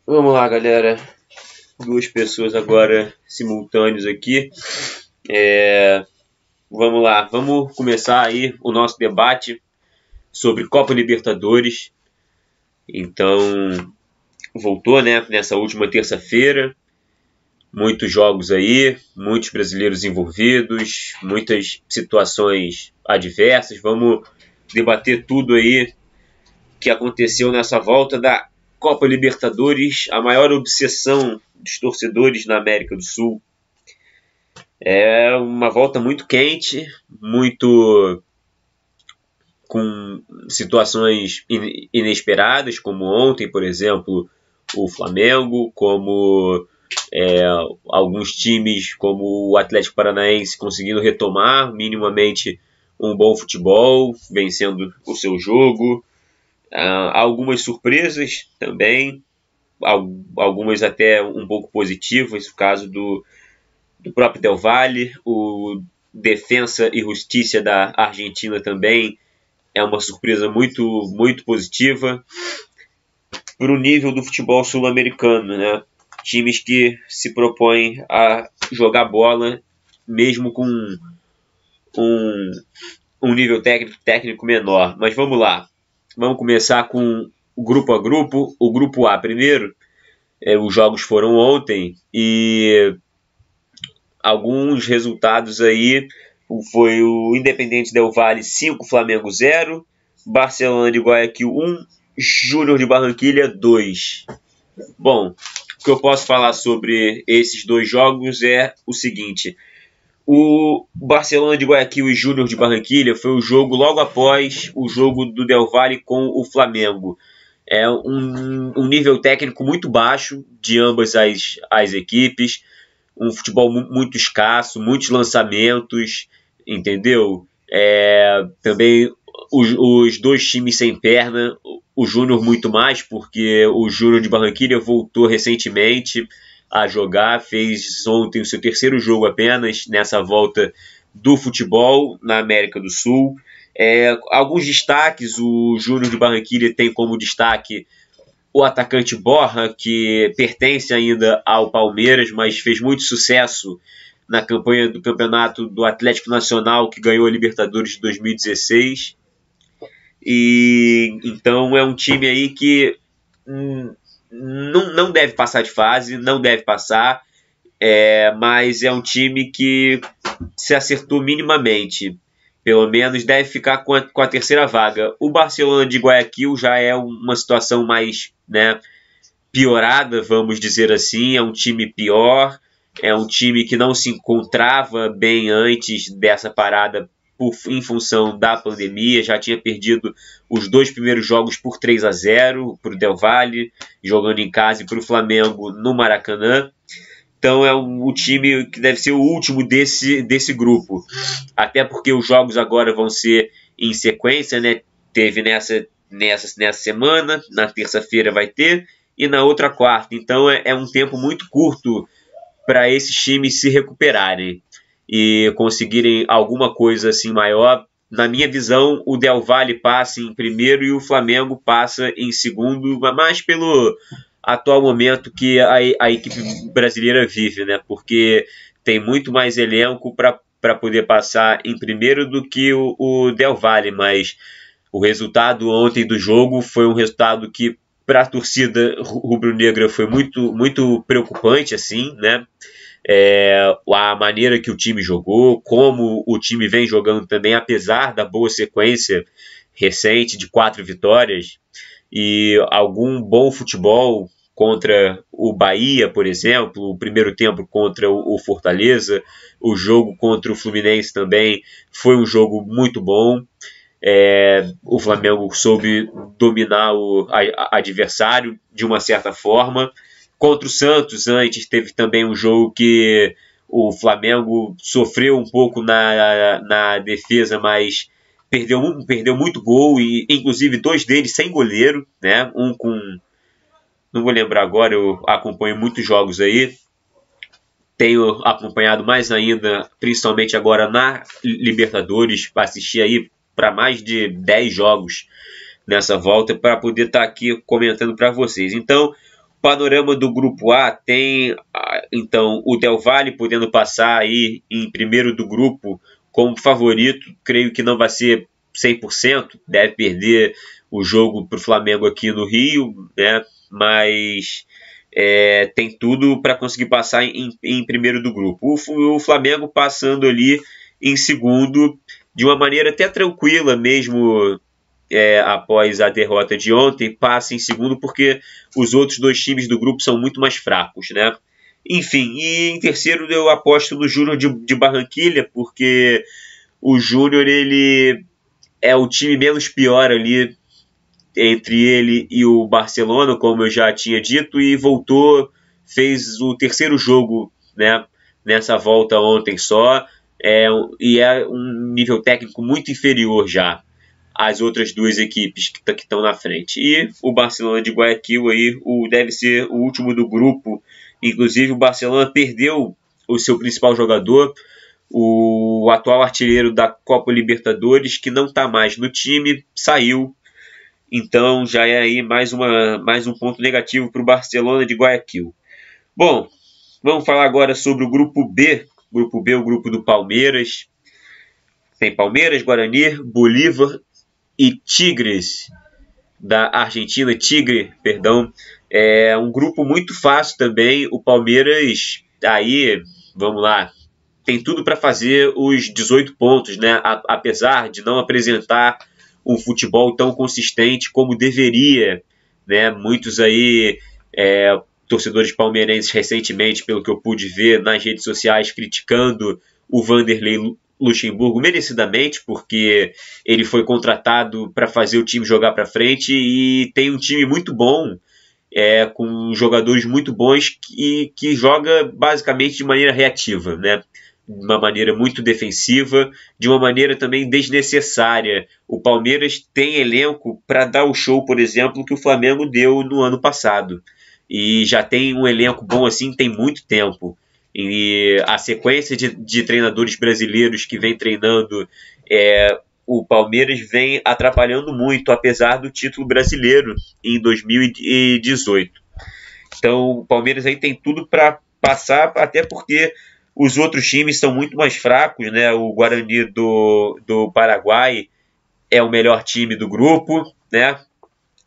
Vamos lá, galera. Duas pessoas agora simultâneos aqui. Vamos lá, vamos começar aí o nosso debate sobre Copa Libertadores. Então, voltou, né, nessa última terça-feira. Muitos jogos aí, muitos brasileiros envolvidos, muitas situações adversas. Vamos debater tudo aí que aconteceu nessa volta da Copa Libertadores, a maior obsessão dos torcedores na América do Sul. É uma volta muito quente, muito com situações inesperadas, como ontem, por exemplo, o Flamengo, como alguns times como o Atlético Paranaense conseguindo retomar minimamente um bom futebol, vencendo o seu jogo. Algumas surpresas também, algumas até um pouco positivas, o caso do próprio Del Valle, o Defensa e Justiça da Argentina também é uma surpresa muito, muito positiva para o nível do futebol sul-americano, né? Times que se propõem a jogar bola mesmo com um nível técnico menor. Mas vamos lá. Vamos começar com o grupo a grupo. O grupo A primeiro. Os jogos foram ontem e alguns resultados aí. Foi o Independente Del Valle 5, Flamengo 0, Barcelona de Guayaquil 1, Júnior de Barranquilha 2. Bom, o que eu posso falar sobre esses dois jogos é o seguinte: o Barcelona de Guayaquil e Júnior de Barranquilha foi o jogo logo após o jogo do Del Valle com o Flamengo. É um nível técnico muito baixo de ambas as equipes, um futebol muito escasso, muitos lançamentos, entendeu? Também os dois times sem perna, o Júnior muito mais, porque o Júnior de Barranquilha voltou recentemente a jogar, fez ontem o seu terceiro jogo apenas nessa volta do futebol na América do Sul. Alguns destaques, o Júnior de Barranquilha tem como destaque o atacante Borja, que pertence ainda ao Palmeiras, mas fez muito sucesso na campanha do campeonato do Atlético Nacional, que ganhou a Libertadores de 2016. E então é um time aí que não deve passar de fase, não deve passar, mas é um time que se acertou minimamente. Pelo menos deve ficar com a terceira vaga. O Barcelona de Guayaquil já é uma situação mais, né, piorada, vamos dizer assim. É um time pior, é um time que não se encontrava bem antes dessa parada em função da pandemia. Já tinha perdido os dois primeiros jogos por 3-0 para o Del Valle, jogando em casa, e para o Flamengo no Maracanã. Então é o time que deve ser o último desse grupo. Até porque os jogos agora vão ser em sequência, né? Teve nessa semana, na terça-feira vai ter, e na outra quarta. Então é um tempo muito curto para esses times se recuperarem e conseguirem alguma coisa assim maior. Na minha visão, o Del Valle passa em primeiro e o Flamengo passa em segundo, mas pelo atual momento que a equipe brasileira vive, né? Porque tem muito mais elenco para poder passar em primeiro do que o Del Valle, mas o resultado ontem do jogo foi um resultado que para a torcida rubro-negra foi muito, muito preocupante, assim, né? A maneira que o time jogou, como o time vem jogando também, apesar da boa sequência recente de 4 vitórias, e algum bom futebol contra o Bahia, por exemplo, o primeiro tempo contra o Fortaleza, o jogo contra o Fluminense também foi um jogo muito bom. O Flamengo soube dominar o adversário de uma certa forma. Contra o Santos, antes, teve também um jogo que o Flamengo sofreu um pouco na defesa, mas perdeu muito gol, e inclusive 2 deles sem goleiro, né? Um com... não vou lembrar agora, eu acompanho muitos jogos aí. Tenho acompanhado mais ainda, principalmente agora na Libertadores, para assistir aí para mais de 10 jogos nessa volta, para poder estar aqui comentando para vocês. Então, panorama do grupo A tem, então, o Del Valle podendo passar aí em primeiro do grupo como favorito. Creio que não vai ser 100%, deve perder o jogo para o Flamengo aqui no Rio, né? Mas tem tudo para conseguir passar em primeiro do grupo. O Flamengo passando ali em segundo, de uma maneira até tranquila mesmo, após a derrota de ontem, passa em segundo porque os outros dois times do grupo são muito mais fracos, né? Enfim, e em terceiro eu aposto no Júnior de Barranquilha, porque o Júnior ele é o time menos pior ali entre ele e o Barcelona, como eu já tinha dito, e voltou, fez o terceiro jogo, né, nessa volta ontem só, e é um nível técnico muito inferior já às outras duas equipes que estão na frente. E o Barcelona de Guayaquil aí, deve ser o último do grupo. Inclusive o Barcelona perdeu o seu principal jogador, o atual artilheiro da Copa Libertadores, que não está mais no time, saiu. Então já é aí mais um ponto negativo para o Barcelona de Guayaquil. Bom, vamos falar agora sobre o grupo B. Grupo B, o grupo do Palmeiras. Tem Palmeiras, Guarani, Bolívar e Tigres da Argentina. Tigre, perdão. É um grupo muito fácil também. O Palmeiras, aí, vamos lá, tem tudo para fazer os 18 pontos, né? Apesar de não apresentar um futebol tão consistente como deveria, né? Muitos aí, torcedores palmeirenses recentemente, pelo que eu pude ver nas redes sociais, criticando o Vanderlei Luxemburgo merecidamente, porque ele foi contratado para fazer o time jogar para frente e tem um time muito bom, com jogadores muito bons que joga basicamente de maneira reativa, né? De uma maneira muito defensiva, de uma maneira também desnecessária. O Palmeiras tem elenco para dar o show, por exemplo, que o Flamengo deu no ano passado. E já tem um elenco bom assim, tem muito tempo. E a sequência de treinadores brasileiros que vem treinando o Palmeiras vem atrapalhando muito, apesar do título brasileiro em 2018. Então o Palmeiras aí tem tudo para passar, até porque os outros times são muito mais fracos, né? O Guarani do Paraguai é o melhor time do grupo, né?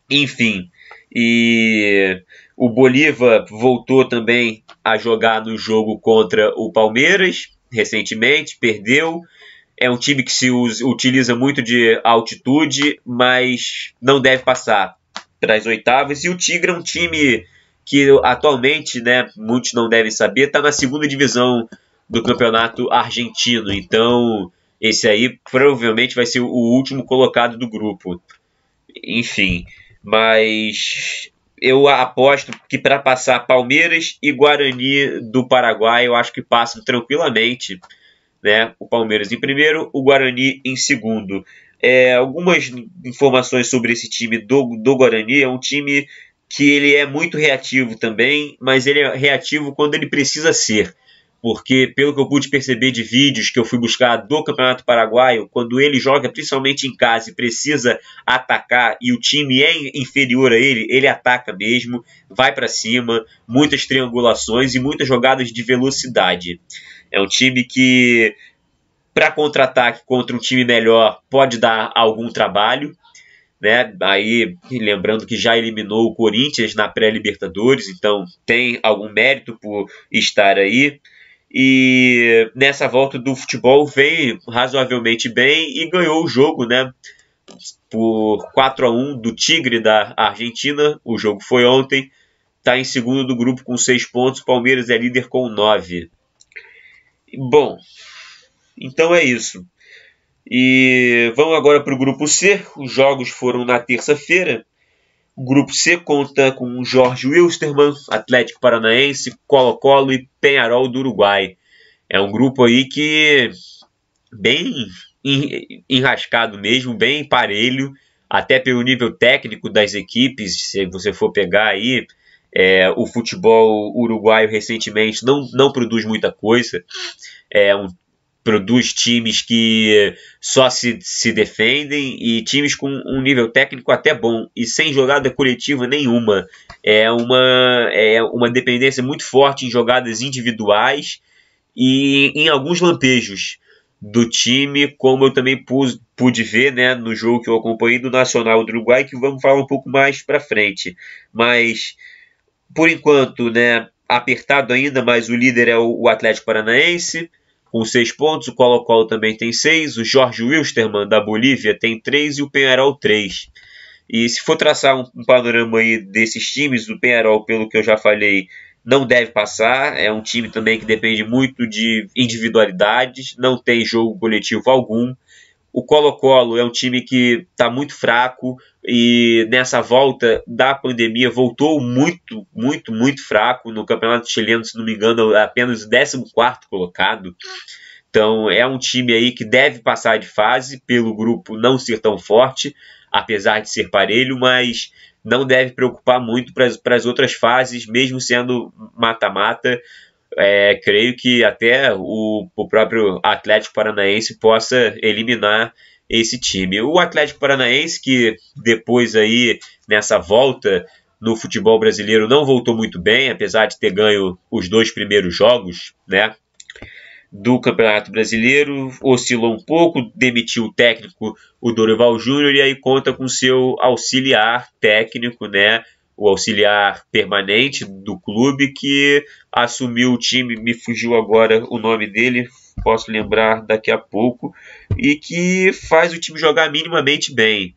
Enfim, e o Bolívar voltou também a jogar no jogo contra o Palmeiras recentemente, perdeu. É um time que se utiliza muito de altitude, mas não deve passar para as oitavas. E o Tigre é um time que atualmente, né, muitos não devem saber, está na segunda divisão do campeonato argentino. Então, esse aí provavelmente vai ser o último colocado do grupo. Enfim, mas eu aposto que para passar Palmeiras e Guarani do Paraguai, eu acho que passam tranquilamente, né? O Palmeiras em primeiro, o Guarani em segundo. Algumas informações sobre esse time do Guarani. É um time que ele é muito reativo também, mas ele é reativo quando ele precisa ser. Porque, pelo que eu pude perceber de vídeos que eu fui buscar do Campeonato Paraguaio, quando ele joga principalmente em casa e precisa atacar e o time é inferior a ele, ele ataca mesmo, vai para cima, muitas triangulações e muitas jogadas de velocidade. É um time que, para contra-ataque contra um time melhor, pode dar algum trabalho, né? Aí, lembrando que já eliminou o Corinthians na pré-Libertadores, então tem algum mérito por estar aí. E nessa volta do futebol veio razoavelmente bem e ganhou o jogo, né? Por 4-1 do Tigre da Argentina. O jogo foi ontem. Está em segundo do grupo com 6 pontos. O Palmeiras é líder com 9. Bom, então é isso. E vamos agora para o grupo C. Os jogos foram na terça-feira. O grupo C conta com Jorge Wilstermann, Atlético Paranaense, Colo-Colo e Peñarol do Uruguai. É um grupo aí que bem enrascado mesmo, bem parelho, até pelo nível técnico das equipes. Se você for pegar aí, o futebol uruguaio recentemente não produz muita coisa. É um produz times que só se defendem e times com um nível técnico até bom e sem jogada coletiva nenhuma. É uma dependência muito forte em jogadas individuais e em alguns lampejos do time, como eu também pude ver, né, no jogo que eu acompanhei do Nacional do Uruguai, que vamos falar um pouco mais para frente. Mas, por enquanto, né, apertado ainda, mas o líder é o Atlético Paranaense, com 6 pontos, o Colo-Colo também tem 6, o Jorge Wilstermann, da Bolívia, tem 3 e o Peñarol 3. E se for traçar um panorama aí desses times, o Peñarol, pelo que eu já falei, não deve passar. É um time também que depende muito de individualidades, não tem jogo coletivo algum. O Colo-Colo é um time que está muito fraco e nessa volta da pandemia voltou muito, muito, muito fraco. No Campeonato Chileno, se não me engano, é apenas o 14º colocado. Então é um time aí que deve passar de fase pelo grupo não ser tão forte, apesar de ser parelho, mas não deve preocupar muito para as outras fases, mesmo sendo mata-mata. Creio que até o próprio Atlético Paranaense possa eliminar esse time. O Atlético Paranaense, que depois aí, nessa volta no futebol brasileiro, não voltou muito bem, apesar de ter ganho os 2 primeiros jogos, né, do Campeonato Brasileiro, oscilou um pouco, demitiu o técnico, o Dorival Júnior, e aí conta com seu auxiliar técnico, né, o auxiliar permanente do clube, que assumiu o time, me fugiu agora o nome dele, posso lembrar daqui a pouco, e que faz o time jogar minimamente bem.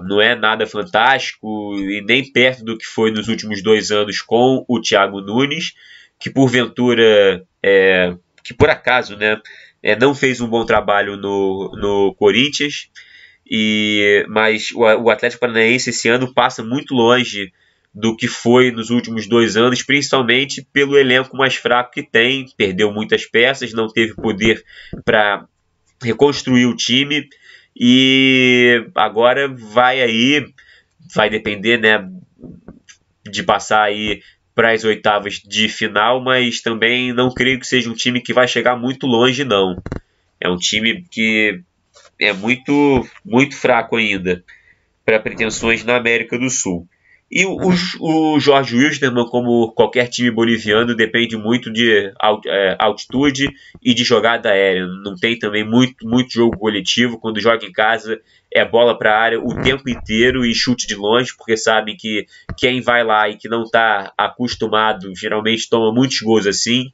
Não é nada fantástico e nem perto do que foi nos últimos 2 anos com o Thiago Nunes, que porventura, que por acaso, né, não fez um bom trabalho no Corinthians, mas o Atlético Paranaense esse ano passa muito longe do que foi nos últimos 2 anos, principalmente pelo elenco mais fraco que tem, perdeu muitas peças, não teve poder para reconstruir o time e agora vai depender, né, de passar aí para as oitavas de final, mas também não creio que seja um time que vai chegar muito longe, não. É um time que é muito, muito fraco ainda para pretensões na América do Sul. E o Jorge Wilstermann, como qualquer time boliviano, depende muito de altitude e de jogada aérea. Não tem também muito, muito jogo coletivo. Quando joga em casa, é bola para a área o tempo inteiro e chute de longe, porque sabem que quem vai lá e que não está acostumado geralmente toma muitos gols assim.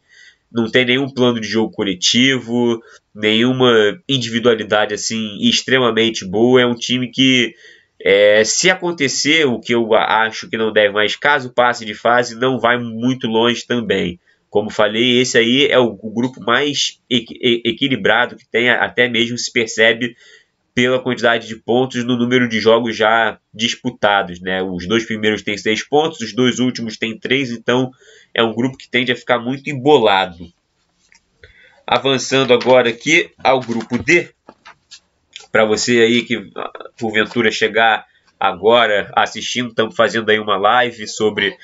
Não tem nenhum plano de jogo coletivo, nenhuma individualidade assim extremamente boa. É um time que, se acontecer o que eu acho que não deve, mas caso passe de fase, não vai muito longe também. Como falei, esse aí é o grupo mais equilibrado que tem, até mesmo se percebe pela quantidade de pontos no número de jogos já disputados, né? Os 2 primeiros têm 6 pontos, os 2 últimos têm 3, então é um grupo que tende a ficar muito embolado. Avançando agora aqui ao grupo D, para você aí que porventura chegar agora assistindo, estamos fazendo aí uma live sobre,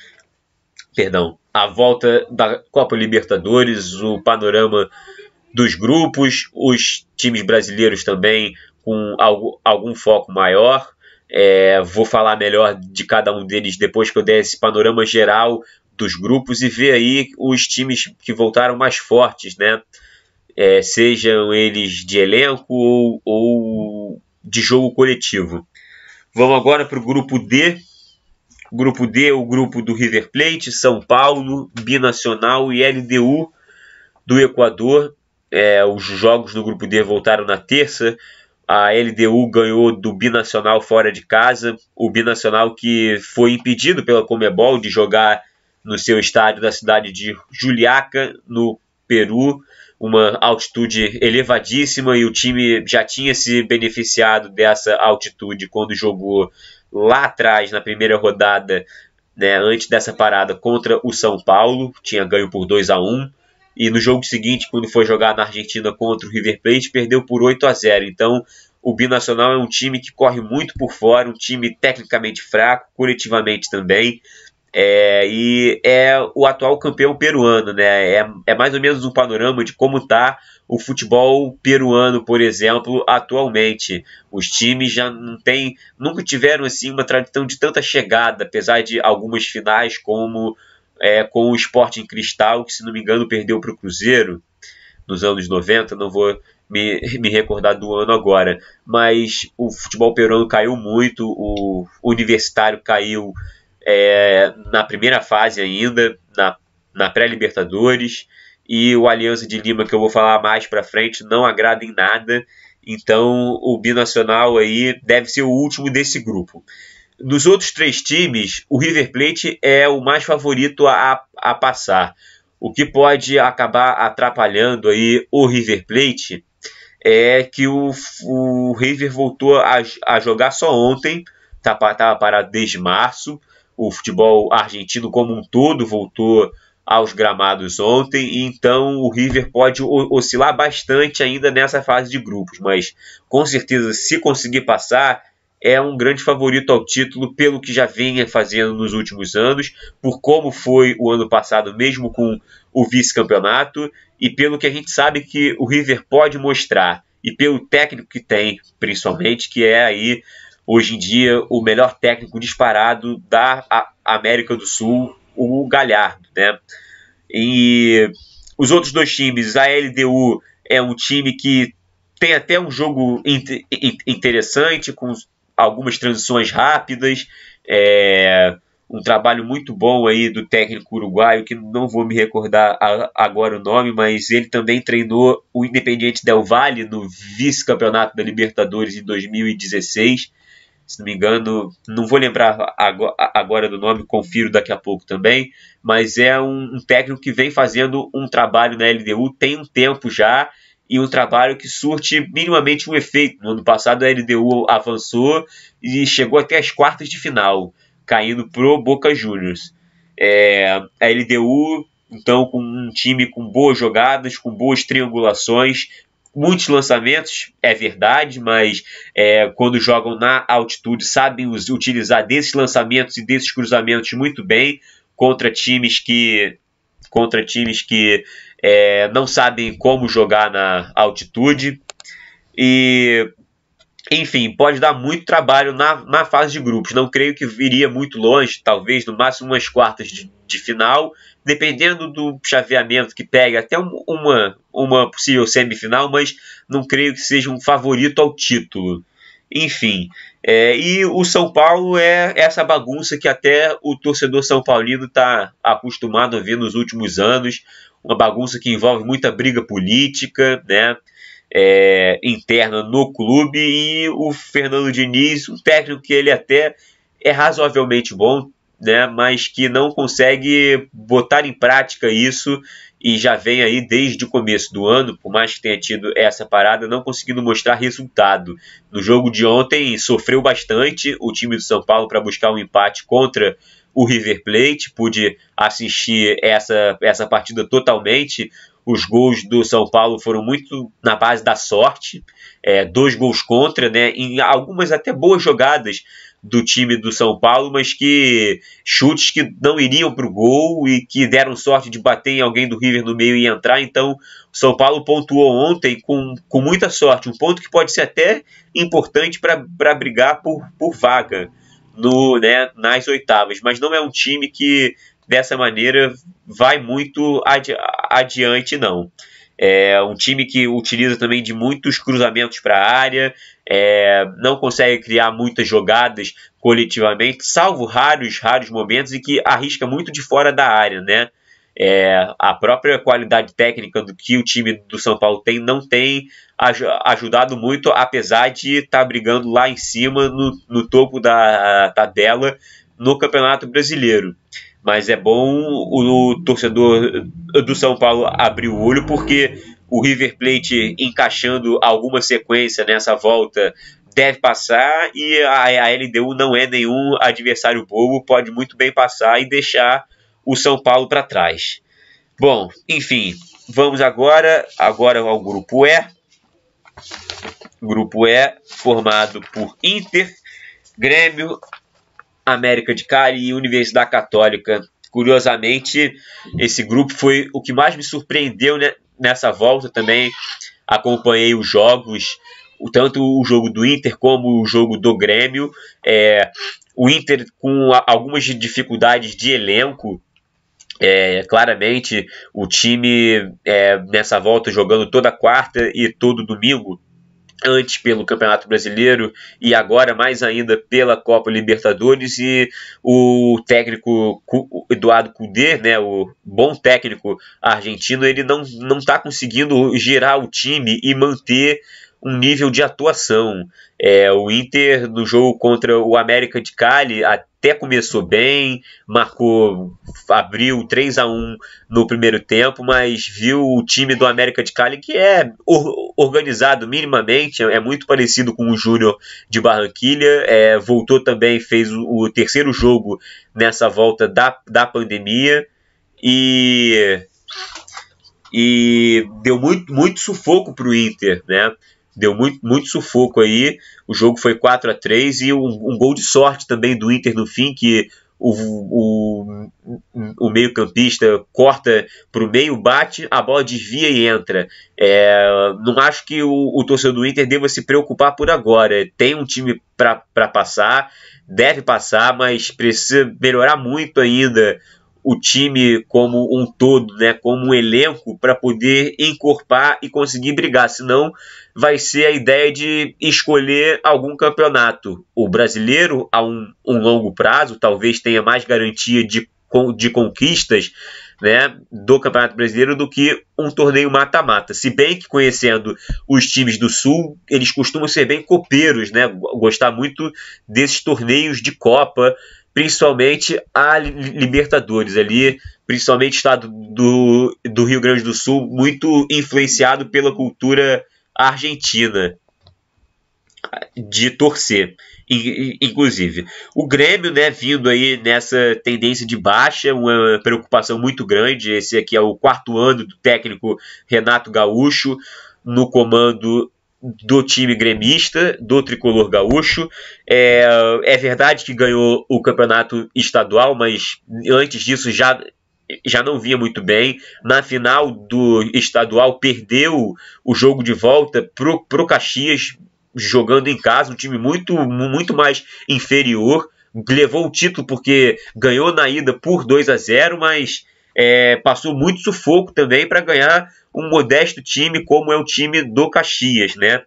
a volta da Copa Libertadores, o panorama dos grupos, os times brasileiros também com algum foco maior. Vou falar melhor de cada um deles depois que eu der esse panorama geral dos grupos e ver aí os times que voltaram mais fortes, né? Sejam eles de elenco ou de jogo coletivo. Vamos agora para o grupo D. O grupo D é o grupo do River Plate, São Paulo, Binacional e LDU do Equador. Os jogos do grupo D voltaram na terça. A LDU ganhou do Binacional fora de casa. O Binacional que foi impedido pela Conmebol de jogar no seu estádio da cidade de Juliaca, no Peru. Uma altitude elevadíssima e o time já tinha se beneficiado dessa altitude quando jogou lá atrás, na primeira rodada, né, antes dessa parada, contra o São Paulo. Tinha ganho por 2-1. E no jogo seguinte, quando foi jogar na Argentina contra o River Plate, perdeu por 8-0. Então, o Binacional é um time que corre muito por fora, um time tecnicamente fraco, coletivamente também. E é o atual campeão peruano, né? É mais ou menos um panorama de como está o futebol peruano, por exemplo, atualmente. Os times já nunca tiveram assim uma tradição de tanta chegada, apesar de algumas finais, como com o Sporting Cristal, que, se não me engano, perdeu para o Cruzeiro nos anos 90, não vou me recordar do ano agora, mas o futebol peruano caiu muito, o Universitário caiu na primeira fase ainda, na pré-Libertadores, e o Aliança de Lima, que eu vou falar mais para frente, não agrada em nada. Então o Binacional aí deve ser o último desse grupo. Dos outros 3 times, o River Plate é o mais favorito a passar. O que pode acabar atrapalhando aí o River Plate é que o River voltou a jogar só ontem, estava parado desde março. O futebol argentino como um todo voltou aos gramados ontem, então o River pode oscilar bastante ainda nessa fase de grupos, mas com certeza, se conseguir passar, é um grande favorito ao título pelo que já vinha fazendo nos últimos anos, por como foi o ano passado, mesmo com o vice-campeonato, e pelo que a gente sabe que o River pode mostrar, e pelo técnico que tem, principalmente, que é aí, hoje em dia, o melhor técnico disparado da América do Sul, o Galhardo, né? E os outros 2 times, a LDU é um time que tem até um jogo interessante, com algumas transições rápidas, um trabalho muito bom aí do técnico uruguaio, que não vou me recordar agora o nome, mas ele também treinou o Independiente Del Valle no vice-campeonato da Libertadores em 2016, se não me engano, não vou lembrar agora do nome, confiro daqui a pouco também, mas é um técnico que vem fazendo um trabalho na LDU tem um tempo já, e um trabalho que surte minimamente um efeito. No ano passado a LDU avançou e chegou até as quartas de final, caindo pro Boca Juniors. A LDU, então, com um time com boas jogadas, com boas triangulações, muitos lançamentos, é verdade, mas quando jogam na altitude sabem utilizar desses lançamentos e desses cruzamentos muito bem contra times que não sabem como jogar na altitude. E, enfim, pode dar muito trabalho na fase de grupos. Não creio que viria muito longe, talvez no máximo umas quartas de final, dependendo do chaveamento que pega, até uma possível semifinal, mas não creio que seja um favorito ao título. Enfim, e o São Paulo é essa bagunça que até o torcedor são paulino está acostumado a ver nos últimos anos, uma bagunça que envolve muita briga política, né, interna no clube, e o Fernando Diniz, um técnico que ele até é razoavelmente bom, né, mas que não consegue botar em prática isso, e já vem aí desde o começo do ano, por mais que tenha tido essa parada, não conseguindo mostrar resultado. No jogo de ontem sofreu bastante o time do São Paulo para buscar um empate contra o River Plate, pude assistir essa partida totalmente. Os gols do São Paulo foram muito na base da sorte, 2 gols contra, né, em algumas até boas jogadas do time do São Paulo, mas que chutes que não iriam para o gol e que deram sorte de bater em alguém do River no meio e entrar. Então o São Paulo pontuou ontem com muita sorte, um ponto que pode ser até importante para brigar por vaga nas oitavas, mas não é um time que dessa maneira vai muito adiante, não. É um time que utiliza também de muitos cruzamentos para a área, não consegue criar muitas jogadas coletivamente, salvo raros momentos, e que arrisca muito de fora da área, né? A própria qualidade técnica do que o time do São Paulo tem não tem ajudado muito, apesar de estar brigando lá em cima, no topo da tabela, no Campeonato Brasileiro. Mas é bom o torcedor do São Paulo abrir o olho, porque o River Plate, encaixando alguma sequência nessa volta, deve passar, e a LDU não é nenhum adversário bobo, pode muito bem passar e deixar o São Paulo para trás. Bom, enfim, vamos agora ao grupo E. Grupo E formado por Inter, Grêmio, América de Cali e Universidade Católica. Curiosamente, esse grupo foi o que mais me surpreendeu, né, nessa volta também. Acompanhei os jogos, tanto o jogo do Inter como o jogo do Grêmio. O Inter com algumas dificuldades de elenco. Claramente o time nessa volta jogando toda quarta e todo domingo, antes pelo Campeonato Brasileiro e agora mais ainda pela Copa Libertadores, e o técnico Eduardo Cudê, né, o bom técnico argentino, ele não está conseguindo girar o time e manter um nível de atuação. O Inter no jogo contra o América de Cali até começou bem, abriu 3-1 no primeiro tempo, mas viu o time do América de Cali, que é organizado minimamente, é muito parecido com o Júnior de Barranquilla, voltou também, fez o terceiro jogo nessa volta da pandemia, e deu muito sufoco para o Inter, né? Deu muito sufoco aí. O jogo foi 4-3 e um gol de sorte também do Inter no fim, que o meio-campista corta para o meio, bate, a bola desvia e entra. Não acho que o torcedor do Inter deva se preocupar por agora. Tem um time para passar, deve passar, mas precisa melhorar muito ainda o time como um todo, né, como um elenco, para poder encorpar e conseguir brigar, senão vai ser a ideia de escolher algum campeonato. O brasileiro, a um longo prazo, talvez tenha mais garantia de conquistas, né, do Campeonato Brasileiro do que um torneio mata-mata. Se bem que, conhecendo os times do Sul, eles costumam ser bem copeiros, né, gostar muito desses torneios de Copa, principalmente a Libertadores ali, principalmente o estado do Rio Grande do Sul, muito influenciado pela cultura argentina de torcer, inclusive. O Grêmio, né, vindo aí nessa tendência de baixa, uma preocupação muito grande. Esse aqui é o 4º ano do técnico Renato Gaúcho no comando do time gremista, do tricolor gaúcho. É verdade que ganhou o campeonato estadual, mas antes disso já não vinha muito bem. Na final do estadual perdeu o jogo de volta pro Caxias, jogando em casa, um time muito mais inferior. Levou o título porque ganhou na ida por 2-0, mas passou muito sufoco também para ganhar um modesto time como é o time do Caxias, né?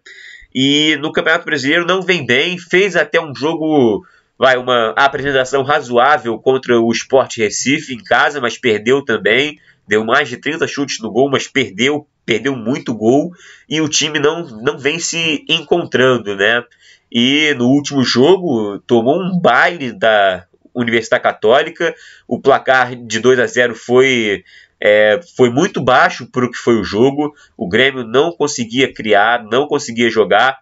E no Campeonato Brasileiro não vem bem, fez até um jogo, uma apresentação razoável contra o Sport Recife em casa, mas perdeu também, deu mais de 30 chutes no gol, mas perdeu muito gol, e o time não vem se encontrando, né? E no último jogo tomou um baile da Universidade Católica, o placar de 2-0 foi muito baixo para o que foi o jogo. O Grêmio não conseguia criar, não conseguia jogar.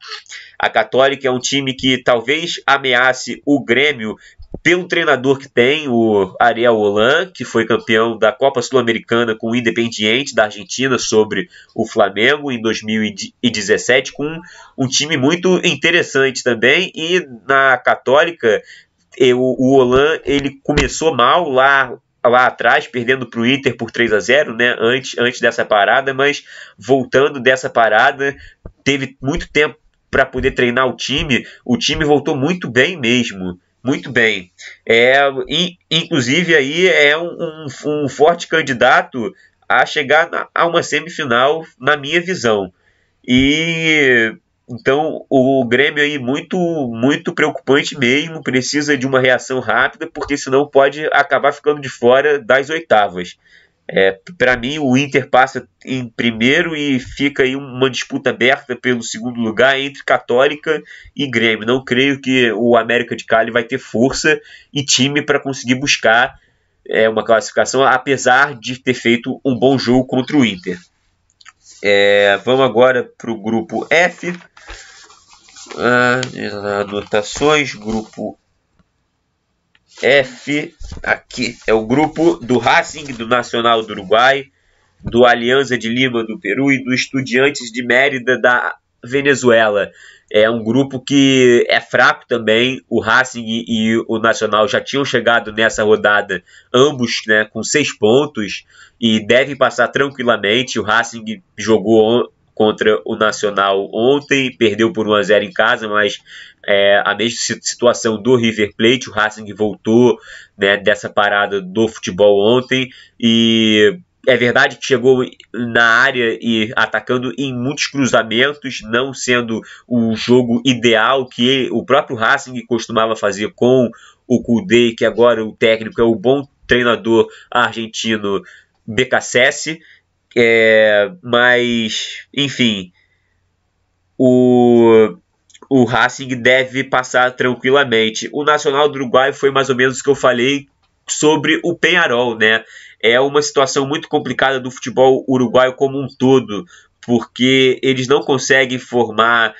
A Católica é um time que talvez ameace o Grêmio pelo treinador que tem, o Ariel Holan, que foi campeão da Copa Sul-Americana com o Independiente da Argentina sobre o Flamengo em 2017, com um time muito interessante também. E na Católica, o Holan, ele começou mal lá atrás, perdendo para o Inter por 3-0, né, antes dessa parada, mas voltando dessa parada, teve muito tempo para poder treinar o time voltou muito bem mesmo, muito bem. Inclusive aí é um forte candidato a chegar a uma semifinal, na minha visão. E então o Grêmio aí muito preocupante mesmo, precisa de uma reação rápida, porque senão pode acabar ficando de fora das oitavas. Para mim, o Inter passa em primeiro e fica aí uma disputa aberta pelo segundo lugar entre Católica e Grêmio. Não creio que o América de Cali vai ter força e time para conseguir buscar uma classificação, apesar de ter feito um bom jogo contra o Inter. Vamos agora para o grupo F. Anotações, grupo F, aqui é o grupo do Racing, do Nacional do Uruguai, do Alianza de Lima do Peru e do Estudiantes de Mérida da Venezuela. É um grupo que é fraco também. O Racing e o Nacional já tinham chegado nessa rodada, ambos, né, com 6 pontos, e devem passar tranquilamente. O Racing jogou contra o Nacional ontem, perdeu por 1-0 em casa, mas a mesma situação do River Plate. O Racing voltou, né, dessa parada do futebol ontem, e é verdade que chegou na área e atacando em muitos cruzamentos, não sendo o jogo ideal que o próprio Racing costumava fazer com o Kudê, que agora o técnico é o bom treinador argentino BKSS. Mas, enfim, o Racing deve passar tranquilamente. O Nacional do Uruguai foi mais ou menos o que eu falei sobre o Peñarol, né? É uma situação muito complicada do futebol uruguaio como um todo, porque eles não conseguem formar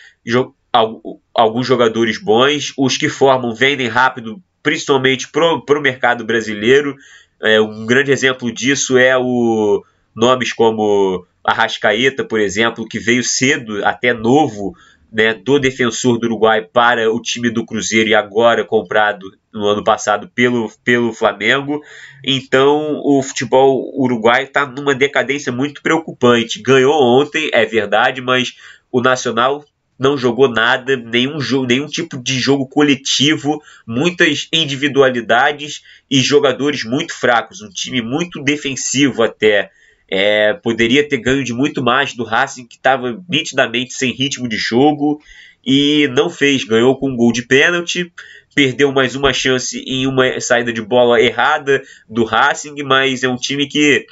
alguns jogadores bons. Os que formam vendem rápido, principalmente para o mercado brasileiro. Um grande exemplo disso é nomes como Arrascaeta, por exemplo, que veio cedo, até novo, né, do Defensor do Uruguai para o time do Cruzeiro, e agora comprado no ano passado pelo Flamengo. Então o futebol uruguaio está numa decadência muito preocupante. Ganhou ontem, é verdade, mas o Nacional não jogou nada, nenhum tipo de jogo coletivo, muitas individualidades e jogadores muito fracos, um time muito defensivo até. Poderia ter ganho de muito mais do Racing, que estava nitidamente sem ritmo de jogo, e não fez. Ganhou com um gol de pênalti, perdeu mais uma chance em uma saída de bola errada do Racing, mas é um time que,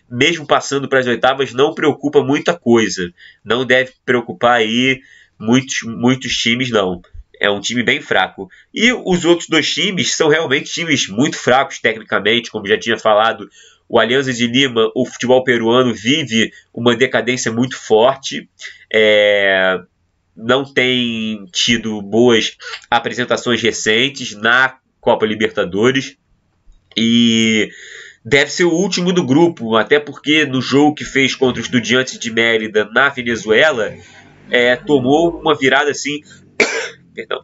mesmo passando para as oitavas, não preocupa muita coisa. Não deve preocupar aí muitos times, não. É um time bem fraco. E os outros 2 times são realmente times muito fracos tecnicamente, como já tinha falado. O Alianza de Lima, o futebol peruano, vive uma decadência muito forte. Não tem tido boas apresentações recentes na Copa Libertadores. E deve ser o último do grupo, até porque no jogo que fez contra o Estudiantes de Mérida na Venezuela, tomou uma virada assim, perdão,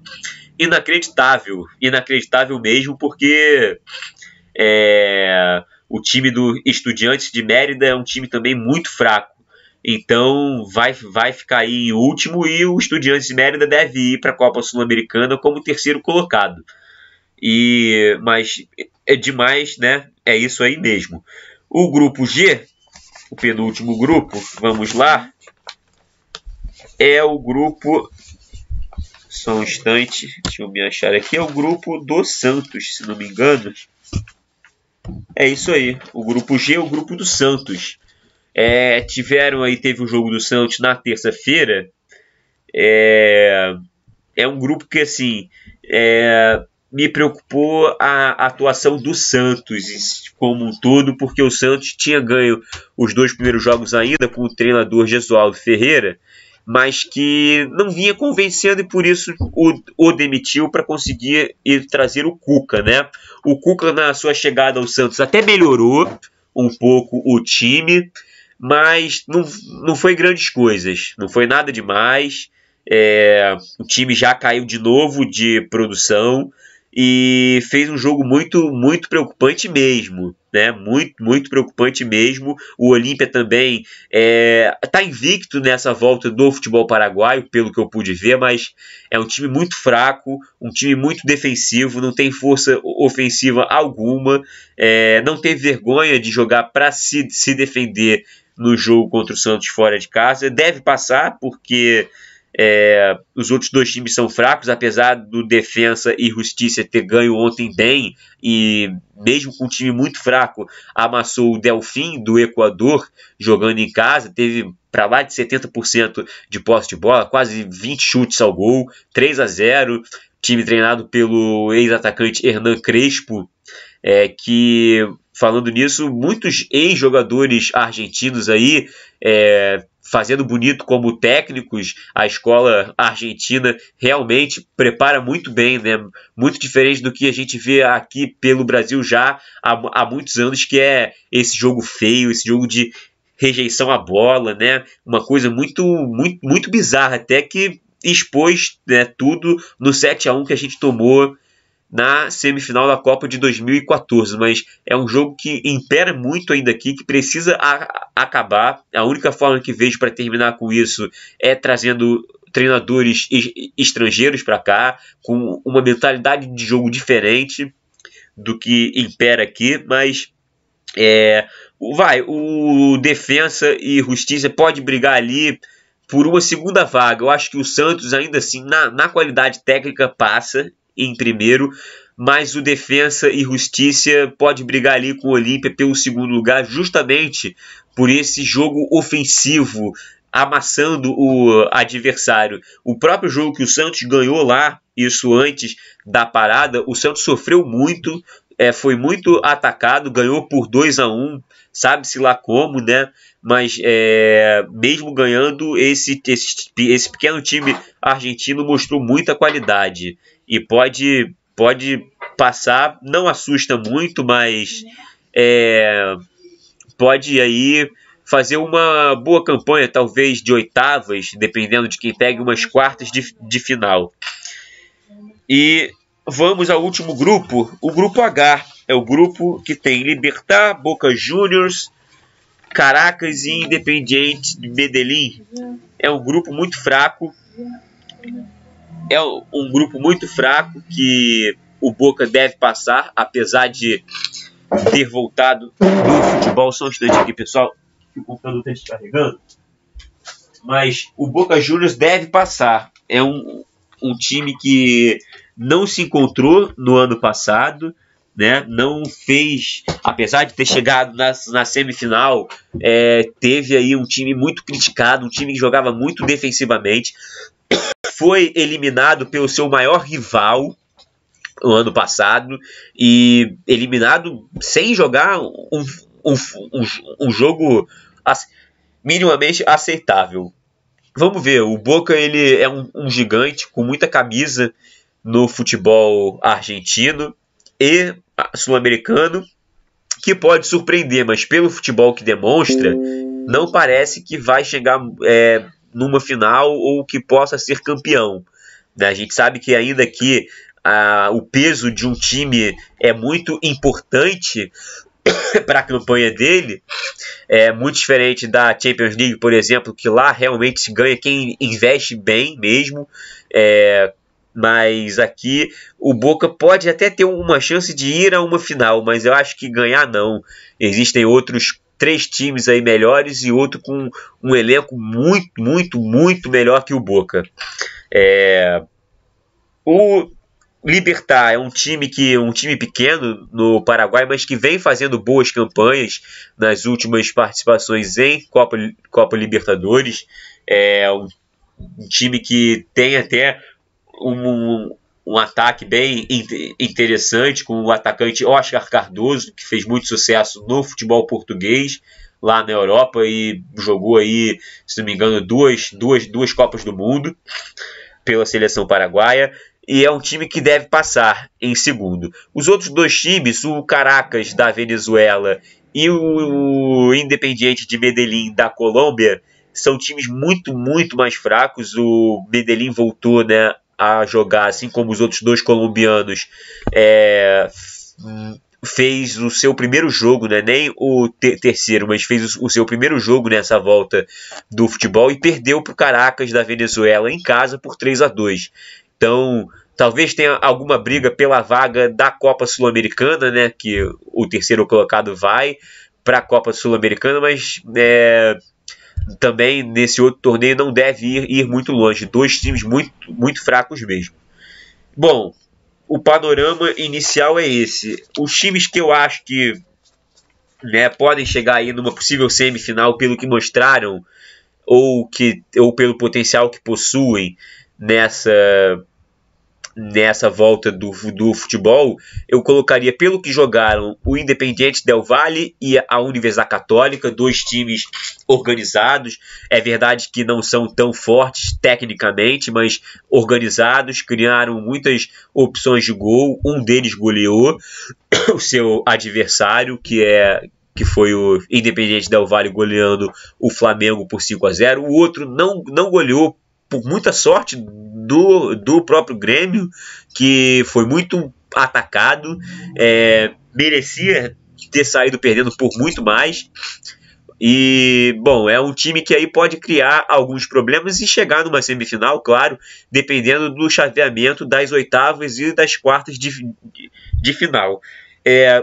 inacreditável mesmo, porque o time do Estudiantes de Mérida é um time também muito fraco. Então vai ficar aí em último, e o Estudiantes de Mérida deve ir para a Copa Sul-Americana como 3º colocado. Mas é demais, né? É isso aí mesmo. O grupo G, o penúltimo grupo, vamos lá, é o grupo... Só um instante, deixa eu me achar aqui. É o grupo do Santos, se não me engano. É isso aí. O grupo G é o grupo do Santos. Teve o jogo do Santos na terça-feira. É um grupo que, assim, me preocupou a atuação do Santos como um todo, porque o Santos tinha ganho os 2 primeiros jogos ainda com o treinador Gesualdo Ferreira, mas que não vinha convencendo, e por isso o demitiu para conseguir trazer o Cuca, né? O Cuca, na sua chegada ao Santos, até melhorou um pouco o time, mas não foi grandes coisas, não foi nada demais. O time já caiu de novo de produção e fez um jogo muito, muito preocupante mesmo, né? Muito preocupante mesmo. O Olímpia também está invicto nessa volta do futebol paraguaio, pelo que eu pude ver, mas é um time muito fraco, um time muito defensivo, não tem força ofensiva alguma, não teve vergonha de jogar para se defender no jogo contra o Santos fora de casa. Deve passar, porque os outros 2 times são fracos, apesar do Defensa e Justiça ter ganho ontem bem, e mesmo com um time muito fraco, amassou o Delfim do Equador jogando em casa, teve para lá de 70% de posse de bola, quase 20 chutes ao gol, 3-0, time treinado pelo ex-atacante Hernan Crespo, que, falando nisso, muitos ex-jogadores argentinos aí fazendo bonito como técnicos. A escola argentina realmente prepara muito bem, né? Muito diferente do que a gente vê aqui pelo Brasil já há muitos anos, que é esse jogo feio, esse jogo de rejeição à bola, né? Uma coisa muito bizarra, até que expôs, né, tudo no 7-1 que a gente tomou na semifinal da Copa de 2014, mas é um jogo que impera muito ainda aqui, que precisa acabar. A única forma que vejo para terminar com isso é trazendo treinadores estrangeiros para cá, com uma mentalidade de jogo diferente do que impera aqui, mas o Defensa e Justiça pode brigar ali por uma segunda vaga. Eu acho que o Santos ainda assim, na qualidade técnica, passa em primeiro, mas o Defensa e Justiça pode brigar ali com o Olímpia pelo segundo lugar, justamente por esse jogo ofensivo, amassando o adversário. O próprio jogo que o Santos ganhou lá, isso antes da parada, o Santos sofreu muito, foi muito atacado, ganhou por 2-1, sabe-se lá como, né? Mas mesmo ganhando, esse pequeno time argentino mostrou muita qualidade e pode passar, não assusta muito, mas pode aí fazer uma boa campanha, talvez de oitavas, dependendo de quem pegue, umas quartas de final. E vamos ao último grupo, o grupo H. É o grupo que tem Libertad, Boca Juniors, Caracas e Independiente Medellín. É um grupo muito fraco. É um grupo muito fraco que o Boca deve passar, apesar de ter voltado do futebol. Só um instante aqui, pessoal, que o computador está descarregando. Mas o Boca Juniors deve passar. É um time que não se encontrou no ano passado, né? Não fez, apesar de ter chegado na semifinal, teve aí um time muito criticado, um time que jogava muito defensivamente. Foi eliminado pelo seu maior rival no ano passado e eliminado sem jogar um jogo minimamente aceitável. Vamos ver, o Boca ele é um gigante com muita camisa no futebol argentino e sul-americano, que pode surpreender, mas pelo futebol que demonstra, não parece que vai chegar numa final ou que possa ser campeão. Né? A gente sabe que ainda que o peso de um time é muito importante para a campanha dele, é muito diferente da Champions League, por exemplo, que lá realmente se ganha quem investe bem mesmo, mas aqui o Boca pode até ter uma chance de ir a uma final, mas eu acho que ganhar não. Existem outros 3 times aí melhores e outro com um elenco muito melhor que o Boca. O Libertad é um time pequeno no Paraguai, mas que vem fazendo boas campanhas nas últimas participações em Copa Libertadores. É um time que tem até um ataque bem interessante, com o atacante Oscar Cardoso, que fez muito sucesso no futebol português lá na Europa e jogou aí, se não me engano, duas Copas do Mundo pela seleção paraguaia. E é um time que deve passar em segundo. Os outros 2 times, o Caracas da Venezuela e o Independiente de Medellín da Colômbia, são times muito mais fracos. O Medellín voltou, né, a jogar, assim como os outros 2 colombianos, fez o seu primeiro jogo, né, nem o terceiro, mas fez o seu primeiro jogo nessa volta do futebol e perdeu para o Caracas da Venezuela em casa por 3-2. Então, talvez tenha alguma briga pela vaga da Copa Sul-Americana, né, que o terceiro colocado vai para a Copa Sul-Americana, mas também nesse outro torneio não deve ir muito longe. 2 times muito fracos mesmo. Bom, o panorama inicial é esse. Os times que eu acho que, né, podem chegar aí numa possível semifinal pelo que mostraram ou pelo potencial que possuem nessa volta do futebol, eu colocaria, pelo que jogaram, o Independiente Del Valle e a Universidade Católica, 2 times organizados. É verdade que não são tão fortes tecnicamente, mas organizados, criaram muitas opções de gol. Um deles goleou o seu adversário, que que foi o Independiente Del Valle goleando o Flamengo por 5-0. O outro não goleou por muita sorte do próprio Grêmio, que foi muito atacado, merecia ter saído perdendo por muito mais. E, bom, é um time que aí pode criar alguns problemas e chegar numa semifinal, claro, dependendo do chaveamento das oitavas e das quartas de final.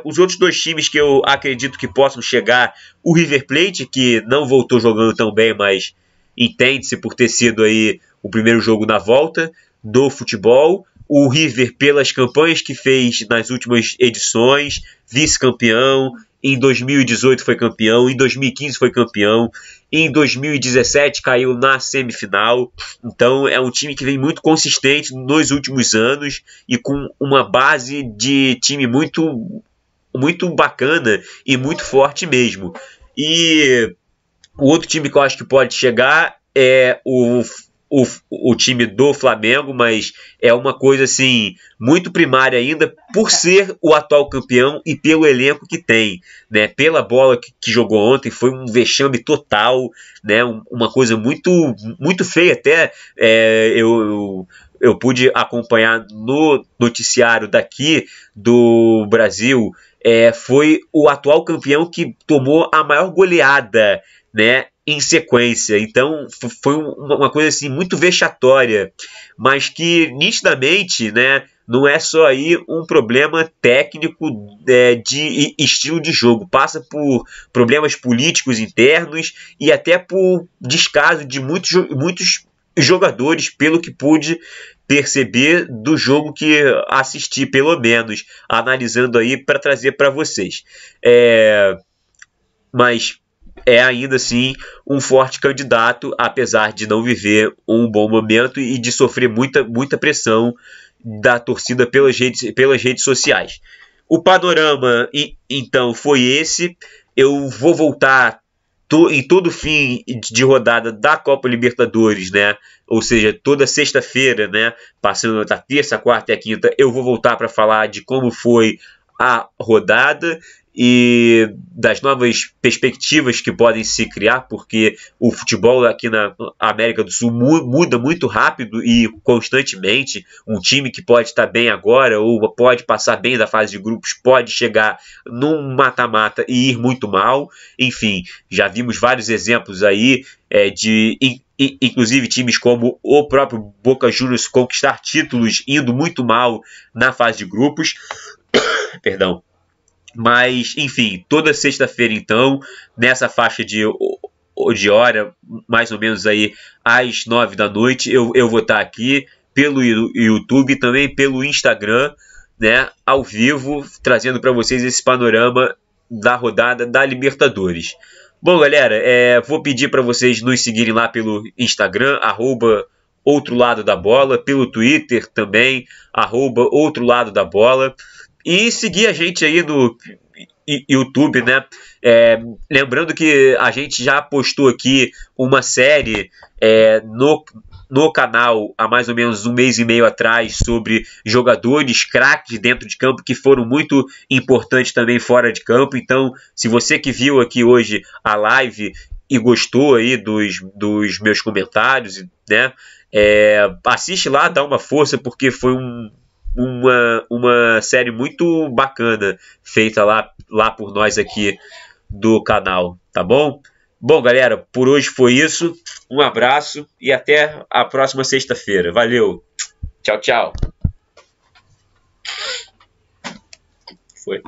Os outros dois times que eu acredito que possam chegar, o River Plate, que não voltou jogando tão bem, mas entende-se por ter sido aí o primeiro jogo na volta do futebol. O River, pelas campanhas que fez nas últimas edições, vice-campeão, em 2018 foi campeão, em 2015 foi campeão, em 2017 caiu na semifinal. Então é um time que vem muito consistente nos últimos anos e com uma base de time muito, muito bacana e muito forte mesmo. E o outro time que eu acho que pode chegar é o time do Flamengo, mas é uma coisa assim muito primária ainda por ser o atual campeão e pelo elenco que tem, né? Pela bola que jogou ontem, foi um vexame total, né? Uma coisa muito, muito feia até. Eu pude acompanhar no noticiário daqui do Brasil, foi o atual campeão que tomou a maior goleada, né, em sequência. Então foi uma coisa assim muito vexatória, mas que nitidamente, né, não é só aí um problema técnico de estilo de jogo, passa por problemas políticos internos e até por descaso de muitos jogadores, pelo que pude perceber do jogo que assisti, pelo menos, analisando aí para trazer para vocês. Mas é ainda assim um forte candidato, apesar de não viver um bom momento e de sofrer muita pressão da torcida pelas redes sociais. O panorama, então, foi esse. Eu vou voltar em todo fim de rodada da Copa Libertadores, né? Ou seja, toda sexta-feira, né? Passando da terça, quarta e a quinta, eu vou voltar para falar de como foi a rodada e das novas perspectivas que podem se criar, porque o futebol aqui na América do Sul muda muito rápido e constantemente. Um time que pode estar bem agora ou pode passar bem da fase de grupos pode chegar num mata-mata e ir muito mal. Enfim, já vimos vários exemplos aí inclusive times como o próprio Boca Juniors conquistar títulos indo muito mal na fase de grupos. Perdão. Mas, enfim, toda sexta-feira, então, nessa faixa de hora, mais ou menos aí às 9 da noite, eu vou estar aqui pelo YouTube e também pelo Instagram, né, ao vivo, trazendo para vocês esse panorama da rodada da Libertadores. Bom, galera, vou pedir para vocês nos seguirem lá pelo Instagram, @Outro Lado da Bola, pelo Twitter também, @Outro Lado da Bola. E seguir a gente aí no YouTube, né? Lembrando que a gente já postou aqui uma série no canal há mais ou menos um mês e meio atrás sobre jogadores craques dentro de campo que foram muito importantes também fora de campo. Então, se você que viu aqui hoje a live e gostou aí dos meus comentários, né? Assiste lá, dá uma força, porque foi uma série muito bacana feita lá por nós aqui do canal, tá bom? Bom, galera, por hoje foi isso. Um abraço e até a próxima sexta-feira. Valeu. Tchau, tchau. Foi.